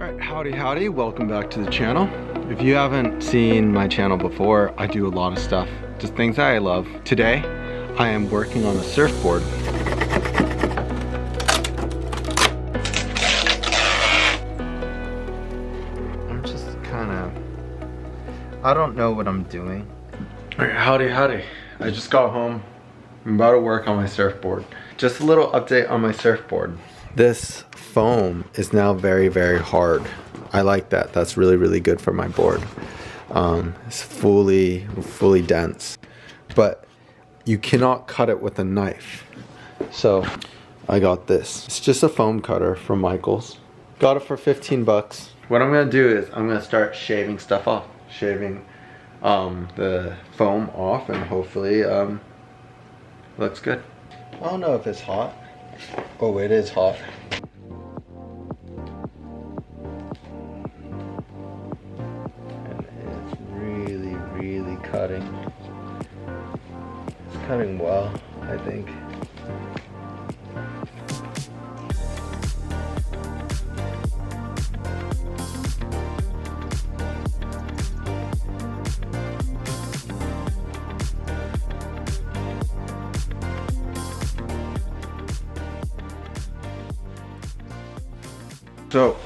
Alright, howdy, welcome back to the channel. If you haven't seen my channel before, I do a lot of stuff, just things that I love. Today, I am working on a surfboard. I'm just I don't know what I'm doing. Alright, howdy. I just got home. I'm about to work on my surfboard. Just a little update on my surfboard. This foam is now very, very hard. I like that. That's really, really good for my board. It's fully dense. But you cannot cut it with a knife. So I got this. It's just a foam cutter from Michael's. Got it for 15 bucks. What I'm gonna do is I'm gonna start shaving stuff off. Shaving the foam off, and hopefully looks good. I don't know if it's hot. Oh, it is hot. And it's really, really cutting. It's cutting well, I think. So,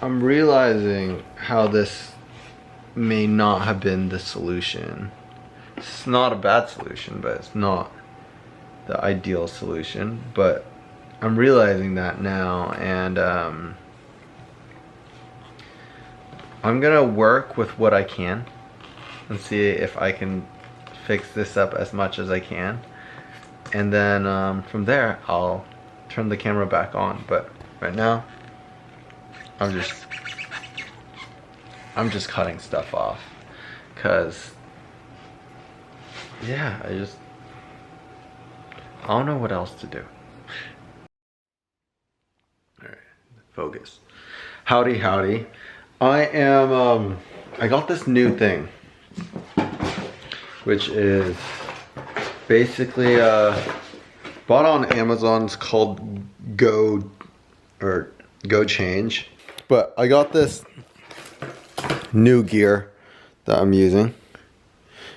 I'm realizing how this may not have been the solution. It's not a bad solution, but it's not the ideal solution. But I'm realizing that now, and I'm gonna work with what I can and see if I can fix this up as much as I can. And then from there, I'll turn the camera back on. But right now I'm just cutting stuff off, cause yeah, I don't know what else to do. Alright, focus. Howdy. I got this new thing, which is basically bought on Amazon. It's called Go Change. But I got this new gear that I'm using,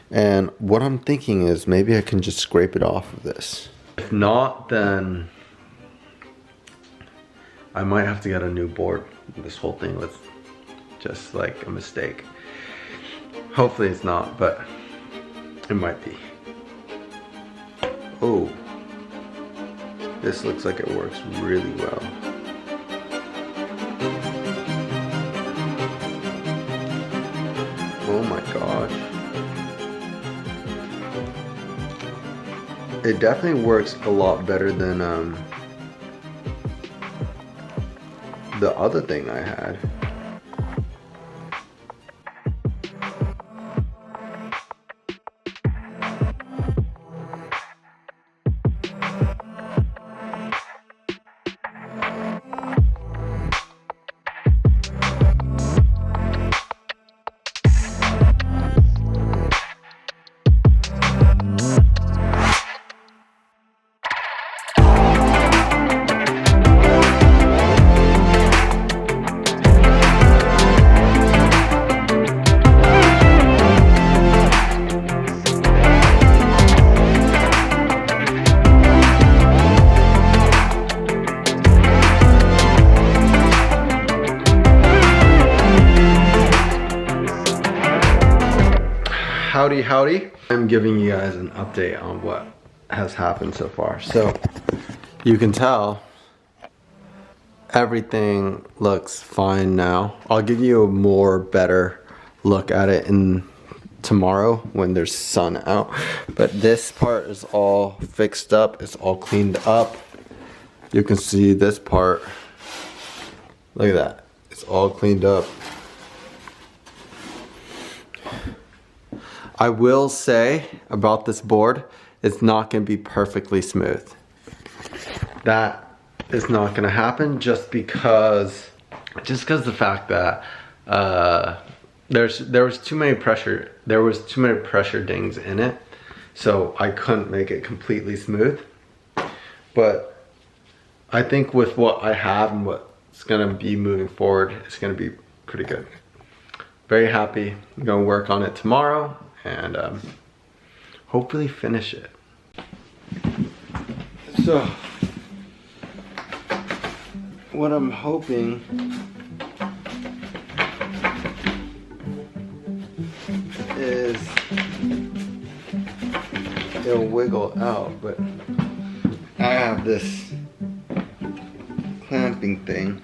and what I'm thinking is maybe I can just scrape it off of this. If not, then I might have to get a new board. This whole thing was just like a mistake. Hopefully it's not, but it might be. Oh. This looks like it works really well. Oh my gosh. It definitely works a lot better than the other thing I had. Howdy. I'm giving you guys an update on what has happened so far. So you can tell everything looks fine now. I'll give you a better look at it tomorrow when there's sun out. But this part is all fixed up. It's all cleaned up. You can see this part. Look at that. It's all cleaned up. I will say about this board, it's not going to be perfectly smooth. That is not going to happen just because the fact that there was too many pressure dings in it, so I couldn't make it completely smooth. But I think with what I have and what it's gonna be moving forward. It's gonna be pretty good. Very happy. I'm gonna work on it tomorrow and hopefully finish it. So, what I'm hoping is it'll wiggle out, but I have this clamping thing.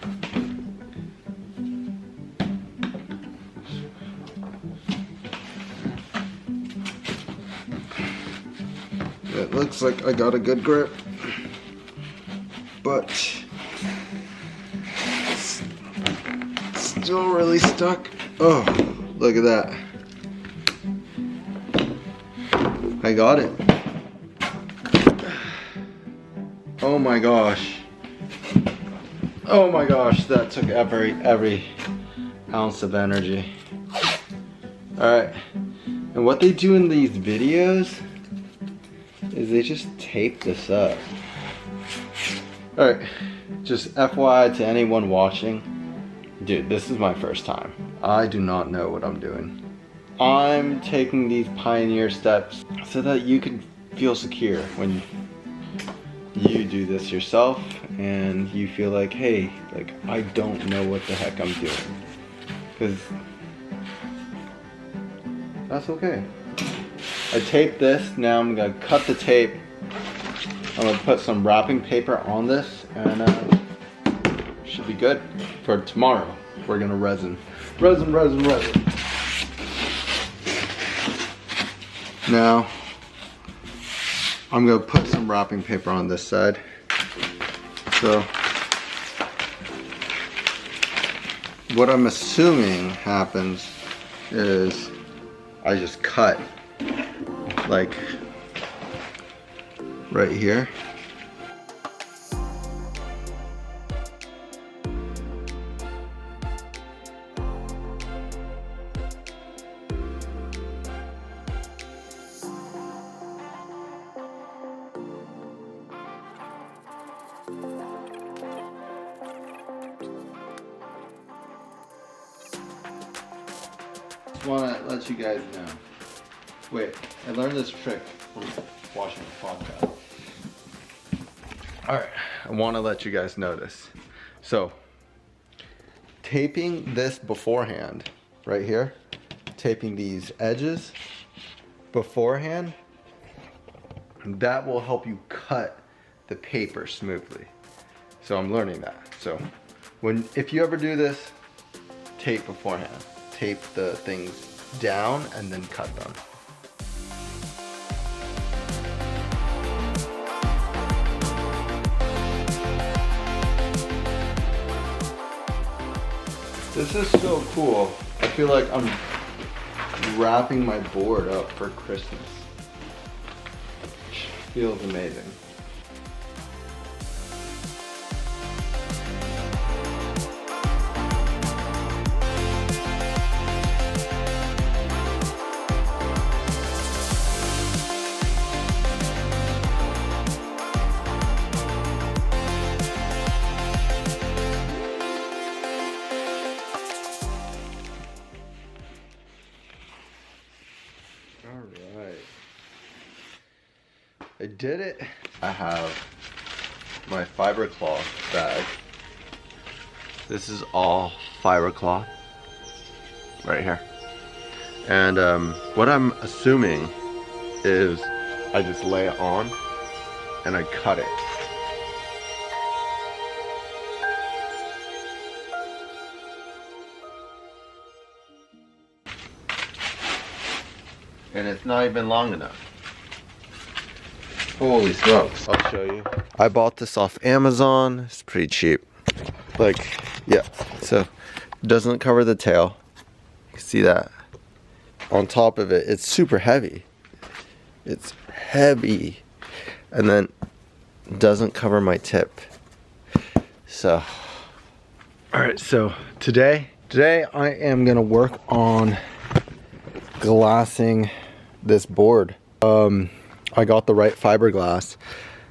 It looks like I got a good grip, but it's still really stuck. Oh, look at that. I got it. Oh my gosh. Oh my gosh, that took every ounce of energy. Alright, and what they do in these videos is they just tape this up. Alright, just FYI to anyone watching, dude, this is my first time. I do not know what I'm doing. I'm taking these pioneer steps so that you can feel secure when you do this yourself and you feel like, hey, like I don't know what the heck I'm doing. Because that's okay. I taped this, now I'm gonna cut the tape. I'm gonna put some wrapping paper on this and should be good for tomorrow. We're gonna resin. Now, I'm gonna put some wrapping paper on this side. So, what I'm assuming happens is I just cut like right here. Want to let you guys know. Wait, I learned this trick from watching a podcast. Alright, I want to let you guys know this. So, taping this beforehand, right here, taping these edges beforehand, that will help you cut the paper smoothly. So I'm learning that. So, if you ever do this, tape beforehand. Tape the things down and then cut them. This is so cool. I feel like I'm wrapping my board up for Christmas. Feels amazing. Alright. I did it. I have my Fiberglass bag. This is all Fiberglass right here. And what I'm assuming is I just lay it on and I cut it. And it's not even long enough. Holy smokes. I'll show you. I bought this off Amazon. It's pretty cheap. Like, yeah. So, it doesn't cover the tail. You can see that. On top of it, it's super heavy. It's heavy. And then, it doesn't cover my tip. So, alright, so today I am gonna work on glassing this board. I got the right fiberglass.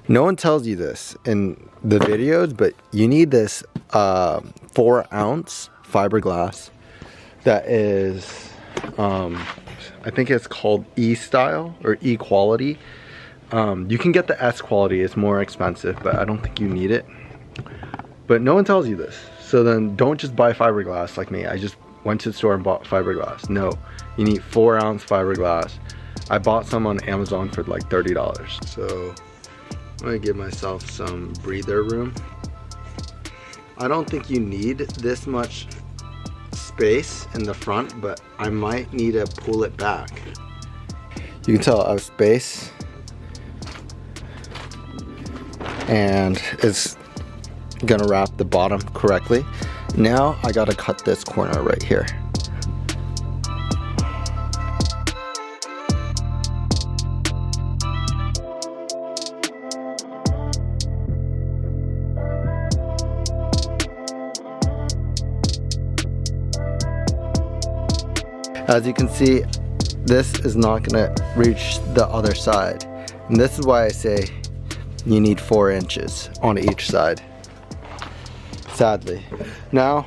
No one tells you this in the videos, but you need this 4-ounce fiberglass that is, I think it's called E-style or E-quality. You can get the S quality, it's more expensive, but I don't think you need it. But no one tells you this. So then don't just buy fiberglass like me. I just went to the store and bought fiberglass. No, you need 4-ounce fiberglass. I bought some on Amazon for like $30. So I'm gonna give myself some breather room. I don't think you need this much space in the front, but I might need to pull it back. You can tell I have space, and it's gonna wrap the bottom correctly. Now I gotta cut this corner right here. As you can see, this is not gonna reach the other side. And this is why I say you need 4 inches on each side, sadly. Now,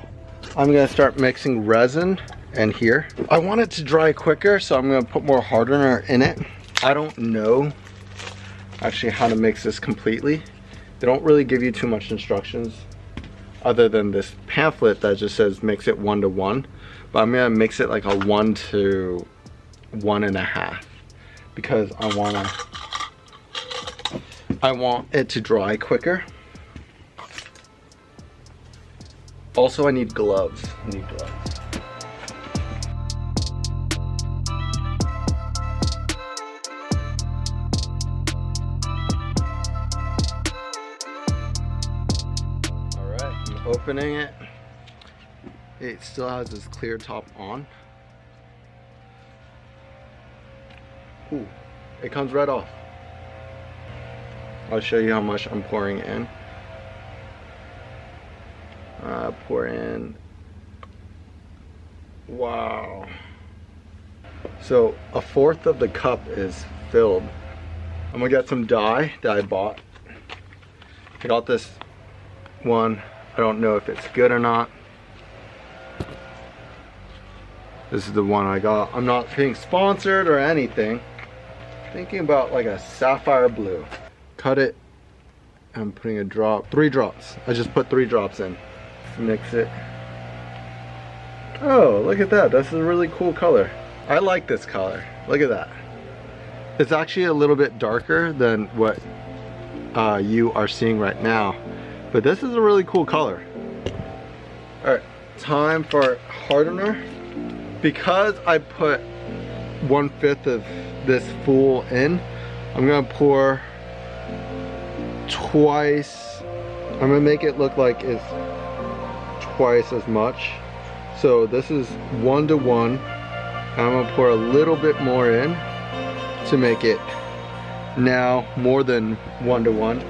I'm gonna start mixing resin in here. I want it to dry quicker, so I'm gonna put more hardener in it. I don't know actually how to mix this completely. They don't really give you too much instructions other than this pamphlet that just says mix it 1 to 1. But I'm gonna mix it like a 1 to 1.5 because I want it to dry quicker. Also, I need gloves. All right, I'm opening it. It still has this clear top on. Ooh, it comes right off. I'll show you how much I'm pouring in. Pour in. Wow. So 1/4 of the cup is filled. I'm gonna get some dye that I bought. I got this one. I don't know if it's good or not. This is the one I got. I'm not being sponsored or anything. Thinking about like a sapphire blue. Cut it. I'm putting a drop, 3 drops. I just put 3 drops in. Mix it. Oh, look at that. That's a really cool color. I like this color. Look at that. It's actually a little bit darker than what you are seeing right now. But this is a really cool color. Alright, time for hardener. Because I put 1/5 of this full in, I'm gonna pour twice. I'm gonna make it look like it's twice as much. So this is 1 to 1. I'm gonna pour a little bit more in to make it now more than 1 to 1.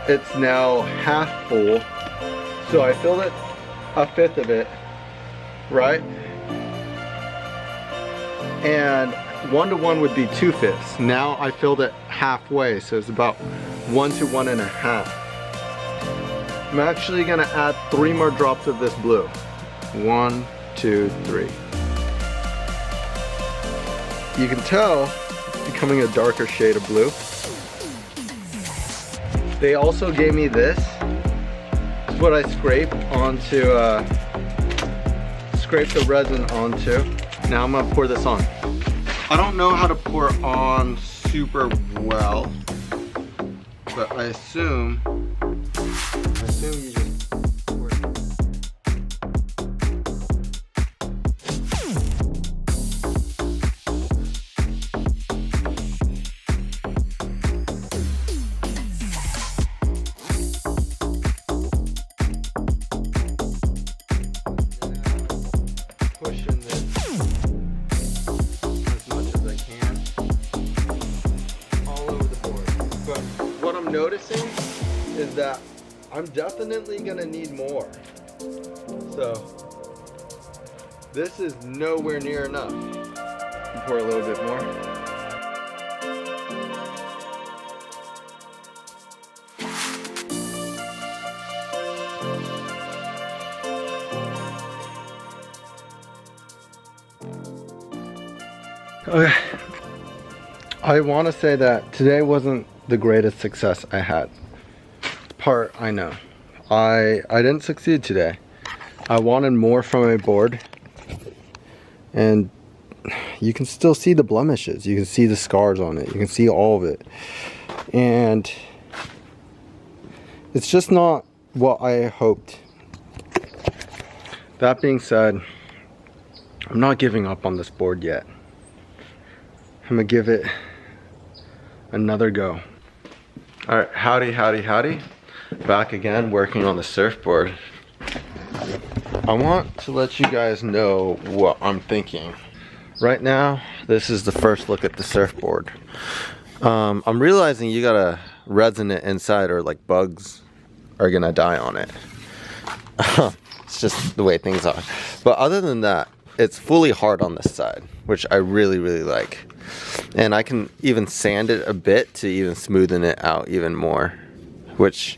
It's now half full. So I filled it 1/5 of it, right? And 1 to 1 would be 2/5. Now I filled it halfway, so it's about 1 to 1.5. I'm actually gonna add 3 more drops of this blue. 1, 2, 3. You can tell it's becoming a darker shade of blue. They also gave me this. This is what I scrape onto, scrape the resin onto. Now I'm gonna pour this on. I don't know how to pour on super well, but I assume you just pour it. Pushing this as much as I can all over the board. But what I'm noticing is that I'm definitely gonna need more. So this is nowhere near enough. Pour a little bit more. Okay. I want to say that today wasn't the greatest success I had. Part I know. I didn't succeed today. I wanted more from a board, and you can still see the blemishes. You can see the scars on it. You can see all of it. And it's just not what I hoped. That being said, I'm not giving up on this board yet. I'm gonna give it another go. All right, howdy. Back again, working on the surfboard. I want to let you guys know what I'm thinking. Right now, this is the first look at the surfboard. I'm realizing you gotta resin it inside or like bugs are gonna die on it. It's just the way things are. But other than that, it's fully hard on this side, which I really like. And I can even sand it a bit to even smoothen it out even more, which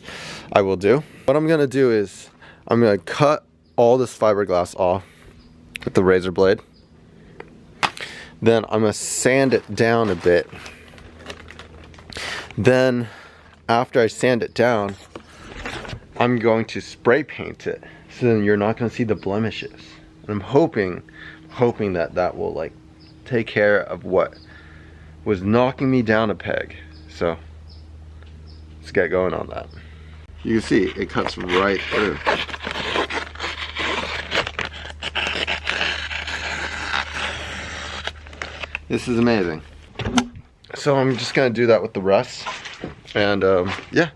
I will do. What I'm gonna do is I'm gonna cut all this fiberglass off with the razor blade. Then I'm gonna sand it down a bit. Then after I sand it down, I'm going to spray paint it. So then you're not gonna see the blemishes. And I'm hoping that will like take care of what was knocking me down a peg. So let's get going on that. You can see it cuts right through. This is amazing. So I'm just gonna do that with the rest, and yeah.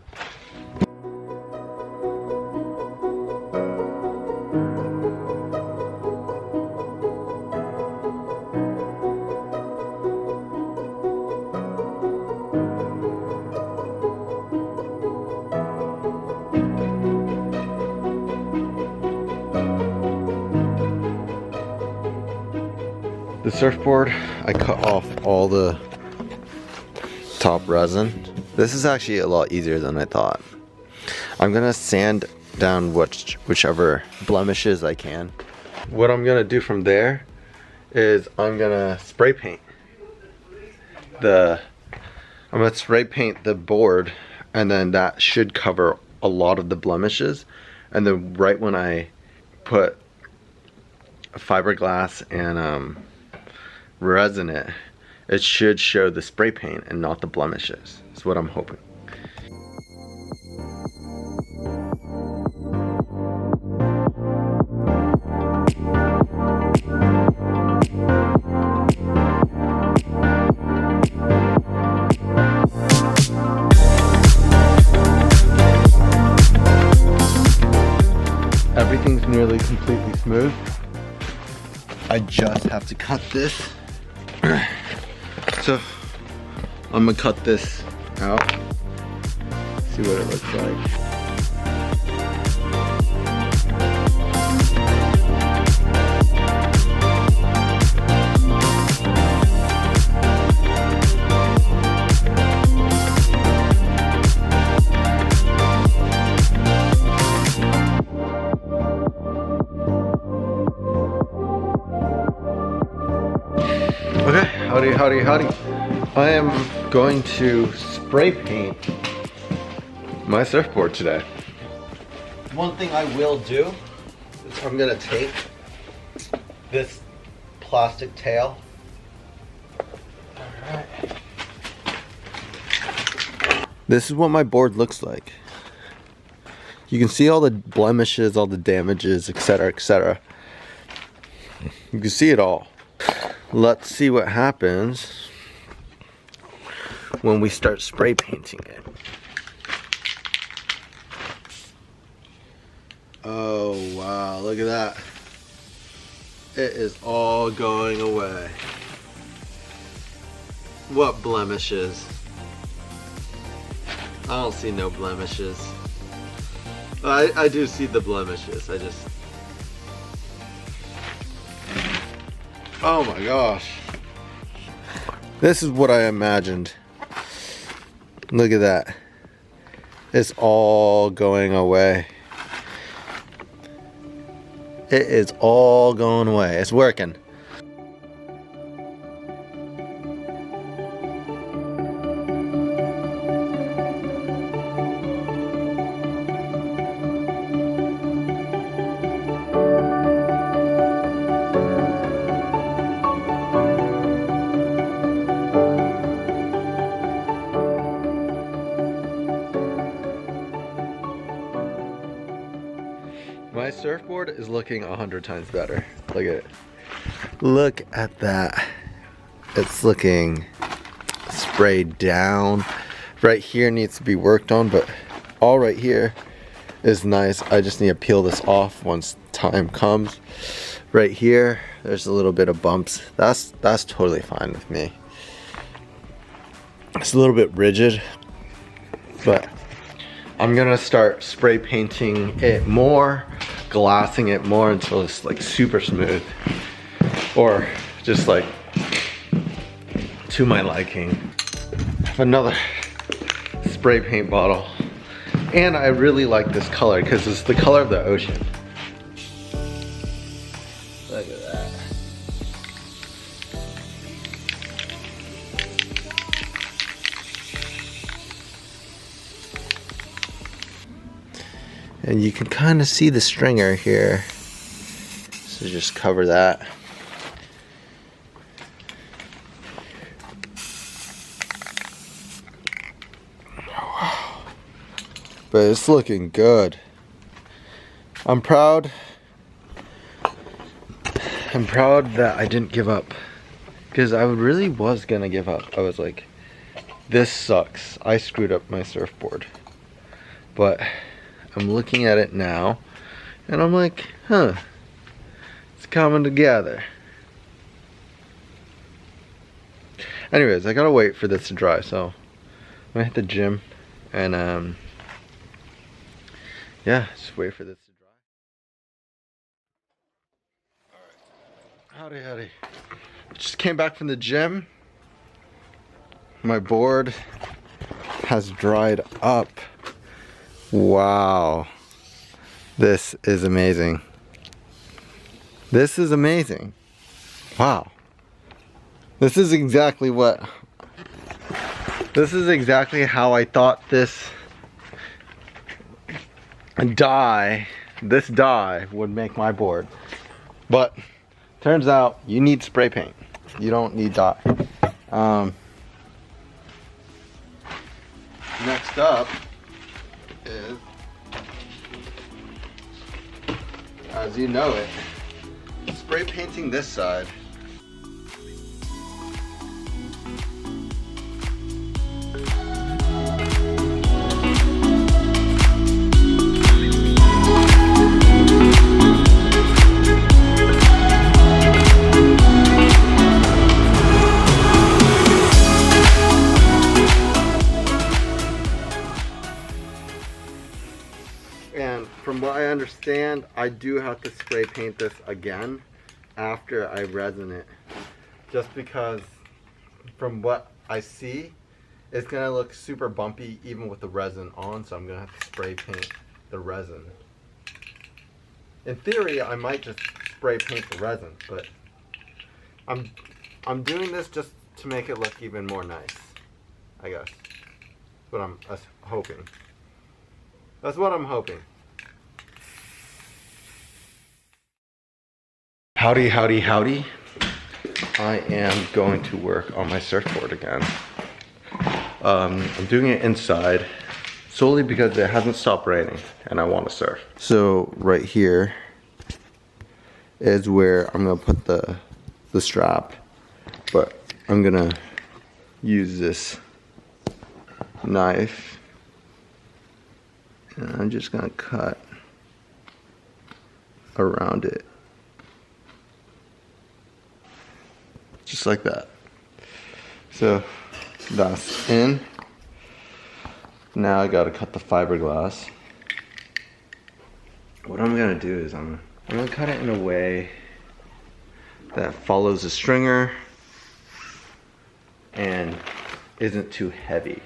The surfboard, I cut off all the top resin. This is actually a lot easier than I thought. I'm gonna sand down whichever blemishes I can. What I'm gonna do from there is I'm gonna spray paint the board, and then that should cover a lot of the blemishes. And then right when I put fiberglass and resin it should show the spray paint and not the blemishes. That's what I'm hoping. Everything's nearly completely smooth. I just have to cut this. So I'm gonna cut this out, see what it looks like. Okay, howdy. I am going to spray paint my surfboard today. One thing I will do is I'm gonna take this plastic tail. Alright. This is what my board looks like. You can see all the blemishes, all the damages, etc. You can see it all. Let's see what happens when we start spray painting it. Oh wow, look at that. It is all going away. What blemishes? I don't see no blemishes. I do see the blemishes, oh my gosh. This is what I imagined. Look at that. It's all going away. It is all going away. It's working. My surfboard is looking 100 times better. Look at it. Look at that. It's looking sprayed down. Right here needs to be worked on, but all right here is nice. I just need to peel this off once time comes. Right here, there's a little bit of bumps. That's totally fine with me. It's a little bit rigid, but I'm gonna start spray painting it more, glassing it more until it's like super smooth, or just like to my liking. I have another spray paint bottle, and I really like this color because it's the color of the ocean. Look at that. And you can kind of see the stringer here, so just cover that. But it's looking good. I'm proud. I'm proud that I didn't give up, because I really was gonna give up. I was like, this sucks. I screwed up my surfboard. But I'm looking at it now and I'm like, huh, it's coming together. Anyways, I gotta wait for this to dry, so I'm gonna hit the gym and yeah, just wait for this to dry. Alright. Howdy. Just came back from the gym. My board has dried up. Wow. This is amazing. This is amazing. Wow. This is exactly how I thought this dye would make my board. But turns out you need spray paint. You don't need dye. Next up is, as you know it, spray painting this side. And from what I understand, I do have to spray paint this again after I resin it. Just because from what I see, it's gonna look super bumpy even with the resin on, so I'm gonna have to spray paint the resin. In theory, I might just spray paint the resin, but I'm doing this just to make it look even more nice, I guess. But I'm hoping. That's what I'm hoping. Howdy. I am going to work on my surfboard again. I'm doing it inside solely because it hasn't stopped raining and I want to surf. So right here is where I'm gonna put the strap, but I'm gonna use this knife. And I'm just gonna cut around it. Just like that. So that's in. Now I gotta cut the fiberglass. What I'm gonna do is I'm gonna cut it in a way that follows the stringer and isn't too heavy.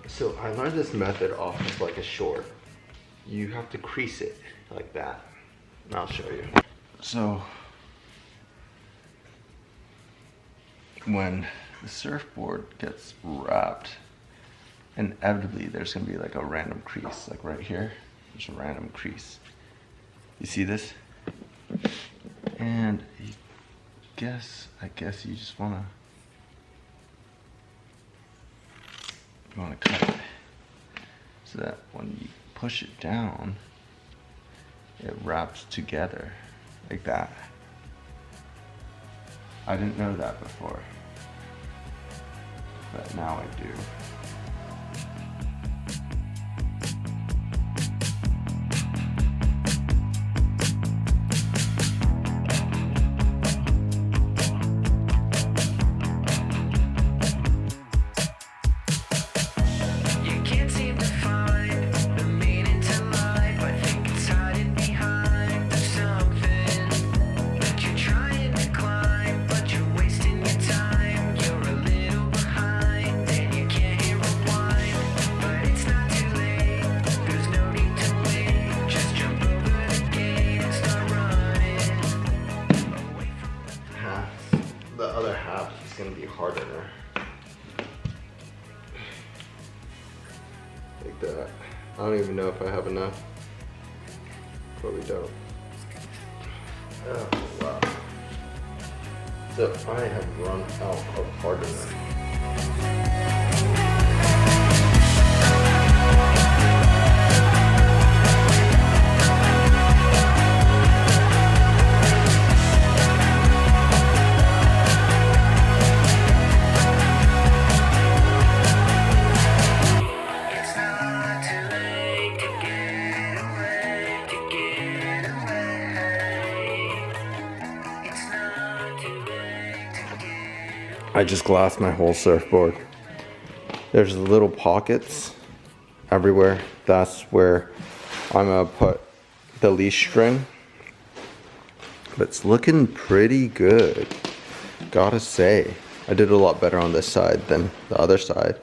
So I learned this method off of like a short. You have to crease it like that. And I'll show you. So when the surfboard gets wrapped, inevitably there's gonna be like a random crease, like right here. There's a random crease. You see this? And I guess you just wanna cut it so that when you push it down, it wraps together like that. I didn't know that before, but now I do. The other half is gonna be harder. Like that. I don't even know if I have enough. Probably don't. Oh wow. So I have run out of hardener. I just glassed my whole surfboard. There's little pockets everywhere. That's where I'm gonna put the leash string. But it's looking pretty good, gotta say. I did a lot better on this side than the other side.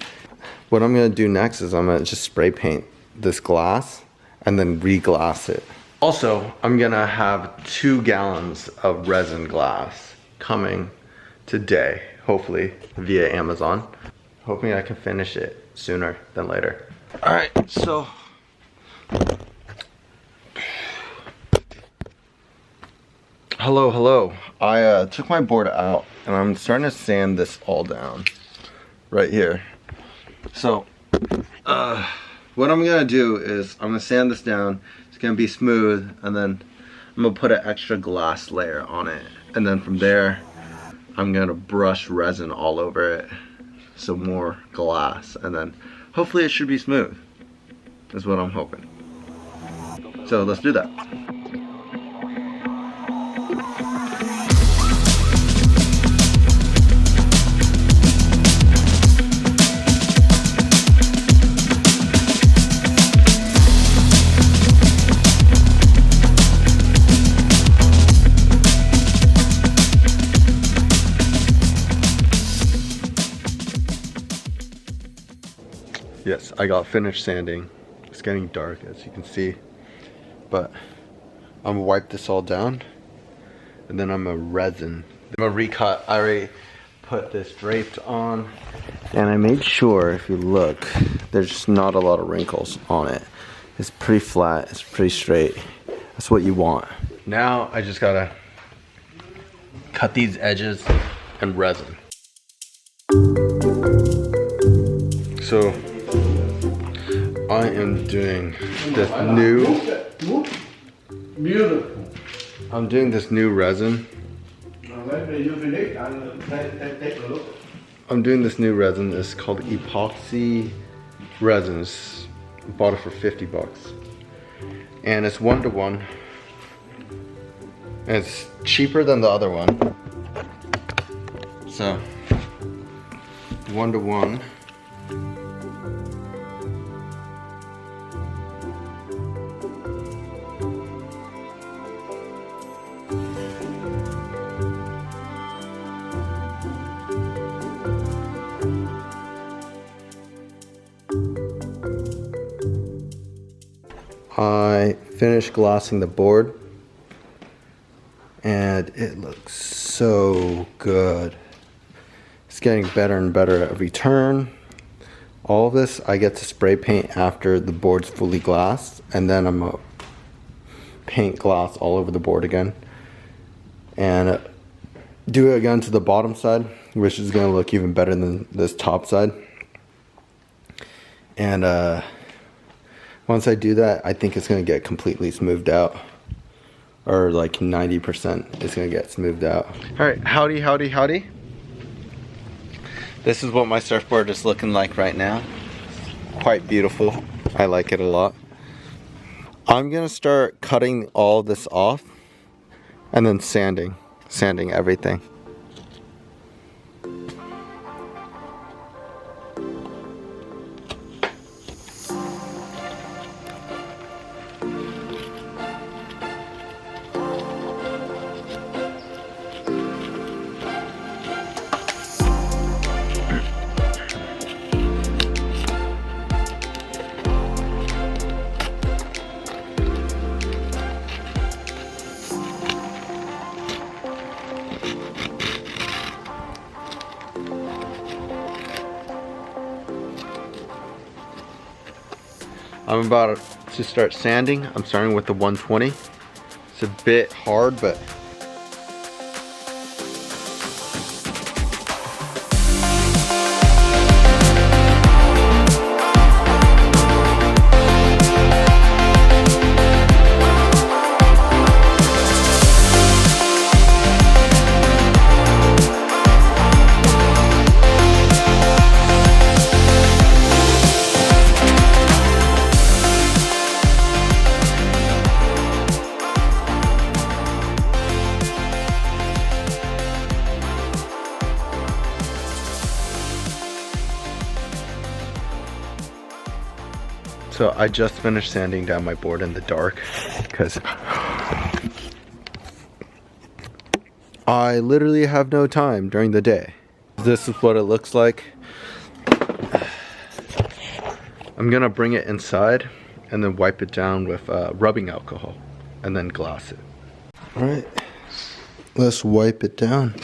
What I'm gonna do next is I'm gonna just spray paint this glass and then re-glass it. Also, I'm gonna have 2 gallons of resin glass coming today, hopefully via Amazon. Hoping I can finish it sooner than later. All right, so hello. I took my board out and I'm starting to sand this all down right here. So what I'm gonna do is I'm gonna sand this down. It's gonna be smooth, and then I'm gonna put an extra glass layer on it, and then from there I'm gonna brush resin all over it, some more glass, and then hopefully it should be smooth, is what I'm hoping. So let's do that. Yes, I got finished sanding. It's getting dark, as you can see, but I'm gonna wipe this all down and then I'm gonna resin. I'm gonna recut. I already put this draped on and I made sure, if you look, there's just not a lot of wrinkles on it. It's pretty flat, it's pretty straight. That's what you want. Now I just gotta cut these edges and resin. So I am doing this new, beautiful. I'm doing this new resin. I'm doing this new resin. It's called epoxy resin. I bought it for 50 bucks. And it's 1-to-1. And it's cheaper than the other one. So 1-to-1. I finished glassing the board. and it looks so good. It's getting better and better at every turn. All of this I get to spray paint after the board's fully glassed, and then I'm gonna paint glass all over the board again and do it again to the bottom side, which is gonna look even better than this top side. And once I do that, I think it's gonna get completely smoothed out, or like 90% is gonna get smoothed out. All right, howdy, howdy, howdy. This is what my surfboard is looking like right now. Quite beautiful. I like it a lot. I'm gonna start cutting all this off and then sanding everything. I'm about to start sanding. I'm starting with the 120. It's a bit hard, but so I just finished sanding down my board in the dark because I literally have no time during the day. This is what it looks like. I'm gonna bring it inside and then wipe it down with rubbing alcohol and then glass it. All right, let's wipe it down.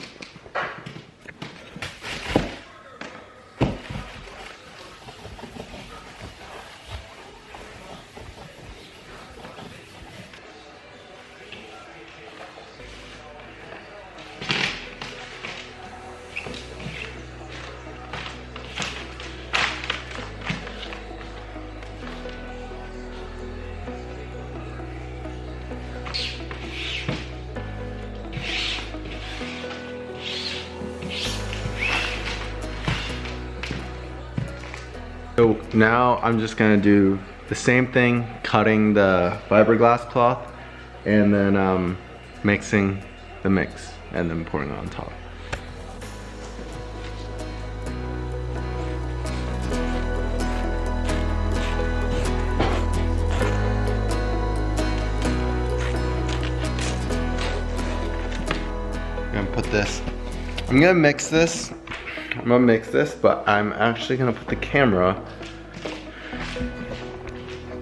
So now I'm just gonna do the same thing, cutting the fiberglass cloth and then mixing the mix and then pouring it on top. I'm gonna mix this. But I'm actually gonna put the camera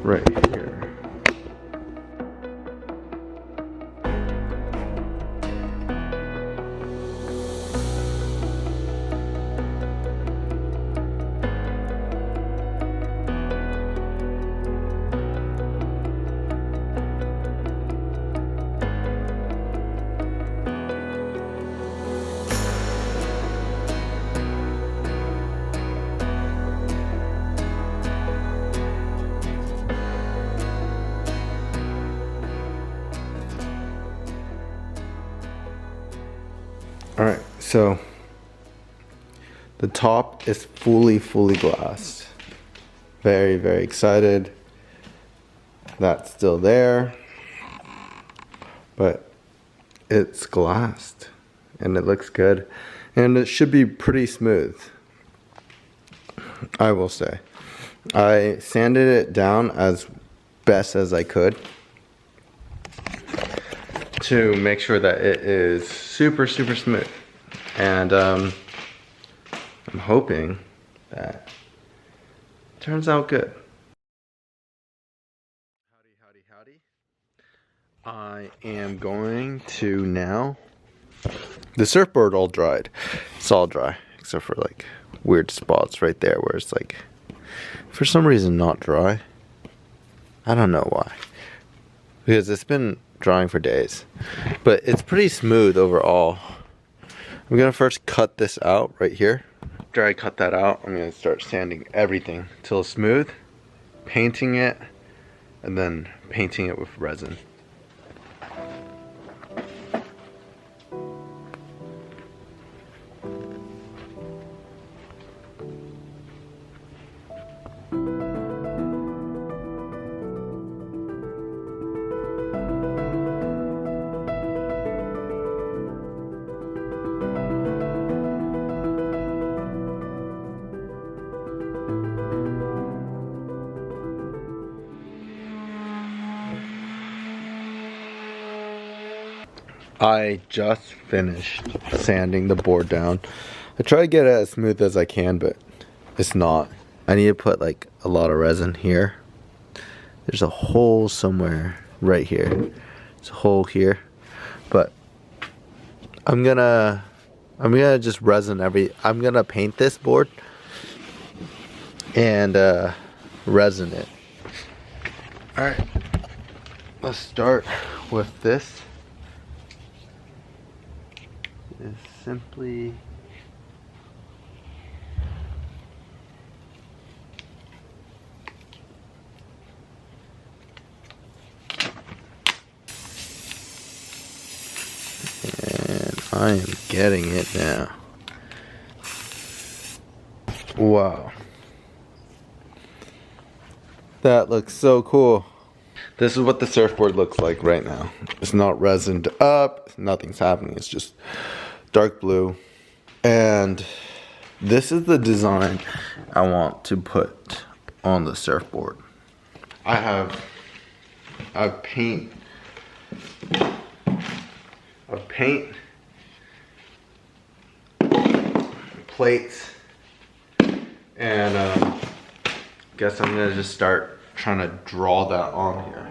right here. All right, so the top is fully glassed. Very excited. That's still there, but it's glassed and it looks good. And it should be pretty smooth, I will say. I sanded it down as best as I could to make sure that it is super smooth. And I'm hoping that it turns out good. Howdy. I am going to now, the surfboard all dried. It's all dry, except for like weird spots right there where it's like, for some reason not dry. I don't know why. Because it's been drying for days. But it's pretty smooth overall. I'm gonna first cut this out right here. After I cut that out, I'm gonna start sanding everything till it's smooth, painting it, and then painting it with resin. I just finished sanding the board down. I try to get it as smooth as I can, but it's not. I need to put like a lot of resin here. There's a hole somewhere right here. There's a hole here, but I'm gonna just resin I'm gonna paint this board and resin it. All right, let's start with this. Is simply and I am getting it now. Wow, that looks so cool. This is what the surfboard looks like right now. It's not resined up, nothing's happening, it's just dark blue. And this is the design I want to put on the surfboard. I have paint, plates, and guess I'm gonna just start trying to draw that on here.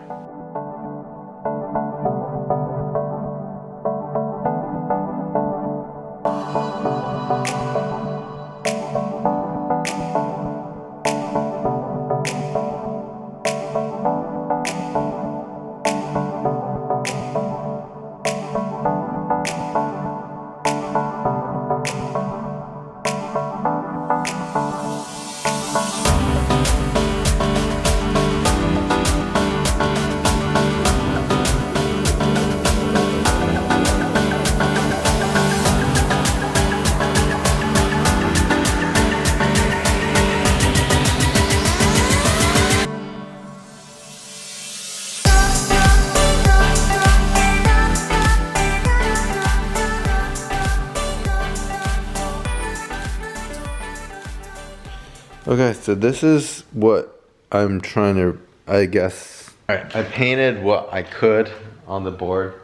Okay, so this is what I'm trying to, I guess. All right, I painted what I could on the board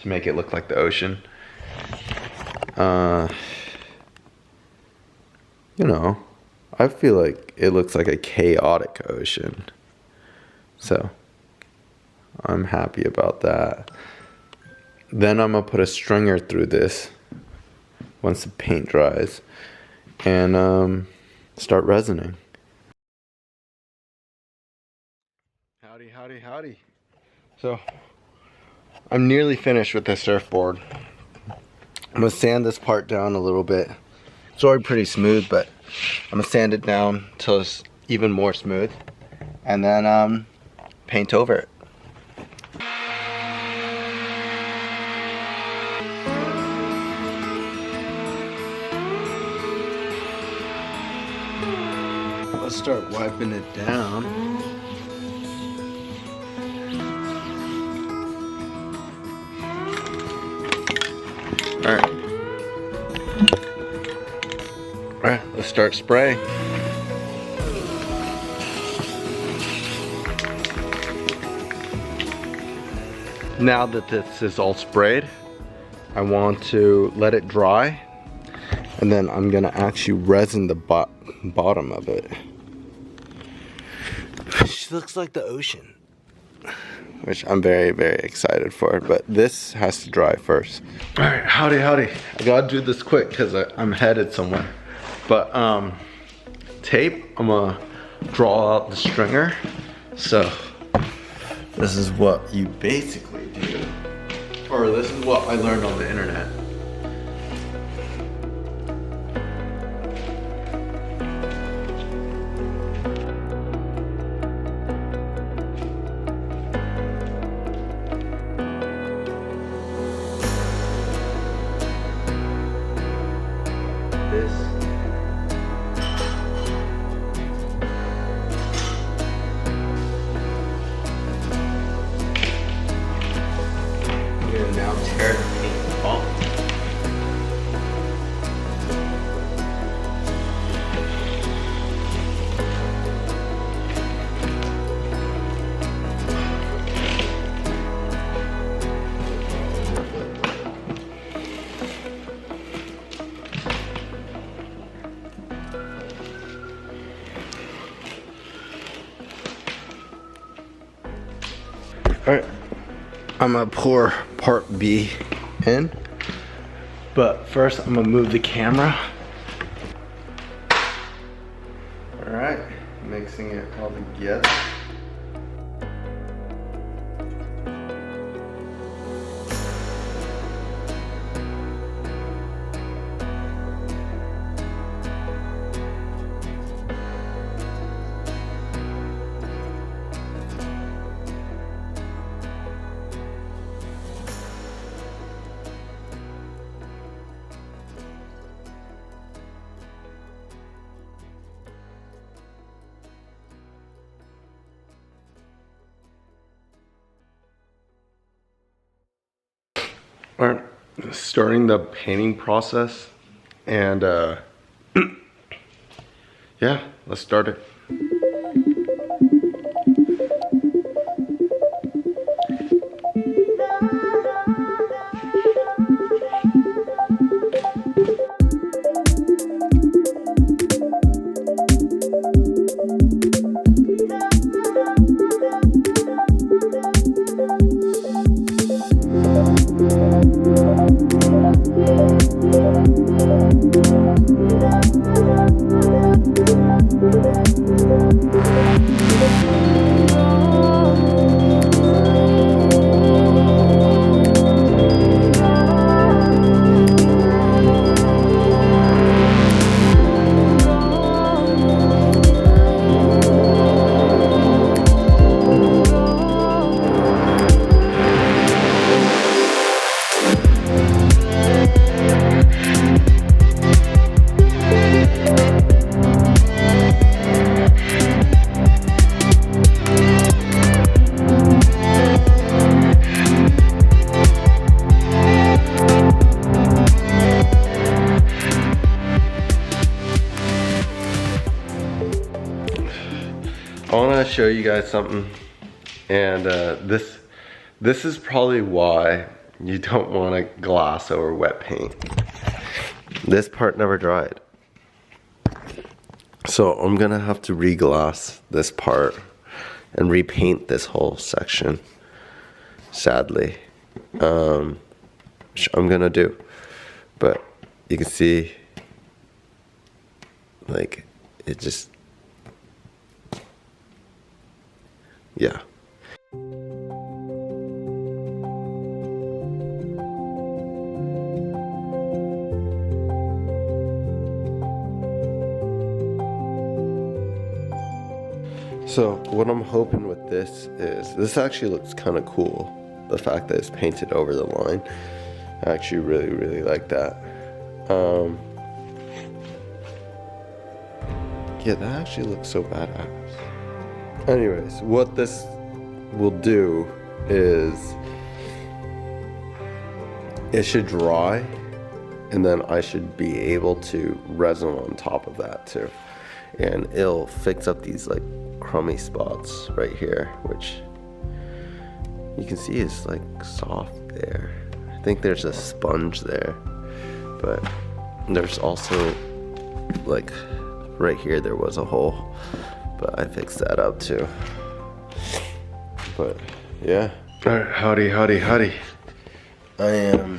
to make it look like the ocean. You know, I feel like it looks like a chaotic ocean. So, I'm happy about that. Then I'm gonna put a stringer through this once the paint dries. And, start resining. Howdy, howdy, howdy. So, I'm nearly finished with the surfboard. I'm gonna sand this part down a little bit. It's already pretty smooth, but I'm gonna sand it down till it's even more smooth. And then, paint over it. Let's start wiping it down. Alright, let's start spraying. Now that this is all sprayed, I want to let it dry, and then I'm gonna actually resin the bottom of it. She looks like the ocean. which I'm very, very excited for, but this has to dry first. All right, howdy. I gotta do this quick because I'm headed somewhere. But tape, I'm gonna draw out the stringer. So this is what you basically do, or this is what I learned on the internet. Now tear the paint off. All right. I'm gonna pour part B in, but first I'm gonna move the camera. All right, mixing it all together. All right, starting the painting process, and yeah, let's start it. I want to show you guys something, and this is probably why you don't want to gloss over wet paint. This part never dried, so I'm gonna have to reglass this part and repaint this whole section, sadly, which I'm gonna do. But you can see, like, it just, yeah. So what I'm hoping with this is, this actually looks kind of cool. The fact that it's painted over the line. I actually really like that. Yeah, that actually looks so badass. Anyways, what this will do is it should dry, and then I should be able to resin on top of that too. And it'll fix up these like crummy spots right here, which you can see is like soft there. I think there's a sponge there, but there's also like right here there was a hole, but I fixed that up too. But Yeah. Alright, howdy. I am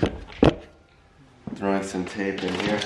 throwing some tape in here.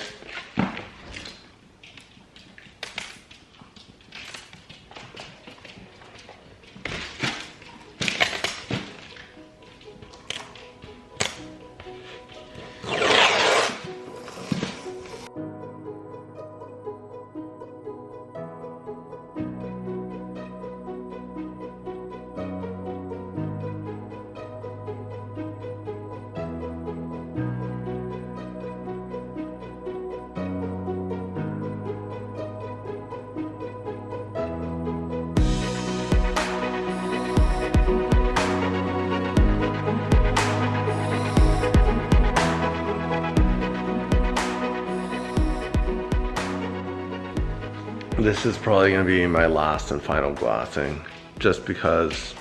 This is probably gonna be my last and final glassing, just because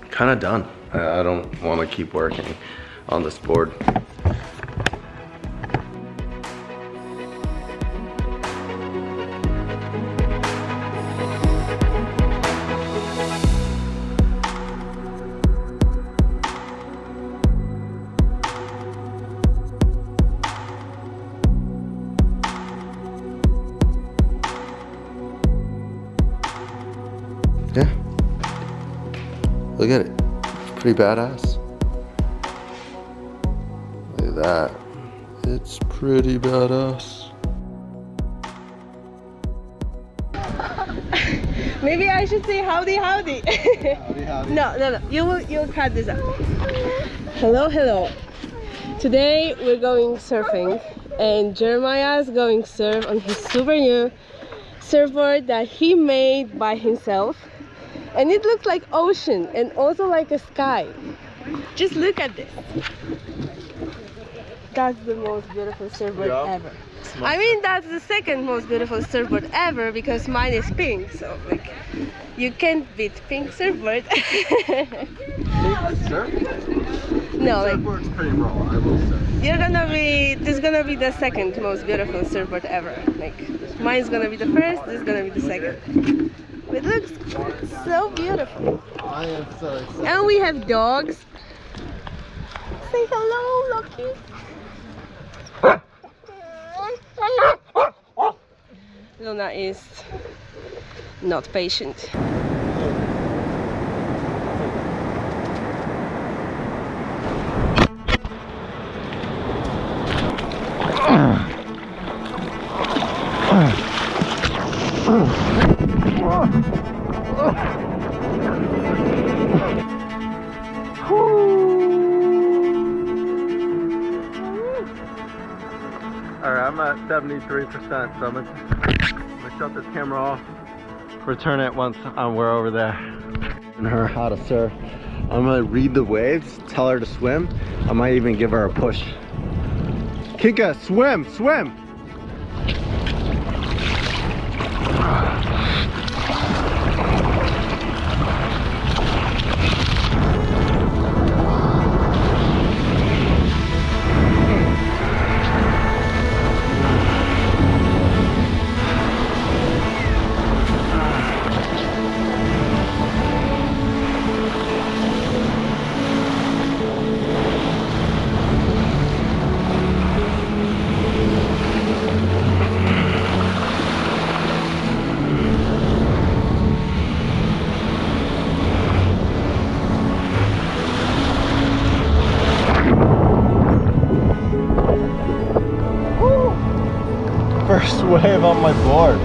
I'm kind of done. I don't want to keep working on this board. Yeah, look at it, it's pretty badass. Look at that, it's pretty badass. Maybe I should say howdy. Howdy. No, you'll cut this out. Hello. Today we're going surfing, and Jeremiah's going surf on his super new surfboard that he made by himself. And it looks like ocean and also like a sky. Just look at this. That's the most beautiful surfboard ever. I mean, that's the second most beautiful surfboard ever because mine is pink. So like, you can't beat pink surfboard. Pink surfboard? No, like Surfboard's pretty raw, I will say. this is gonna be the second most beautiful surfboard ever. Like, mine's gonna be the first, this is gonna be the second. It looks so beautiful. I am so excited. And we have dogs. Say hello, Lucky. Luna is not patient. Alright, I'm at 73%, so I'm gonna shut this camera off, return it once we're over there. And her how to surf. I'm gonna read the waves, tell her to swim. I might even give her a push. Kika, swim! First wave on my board.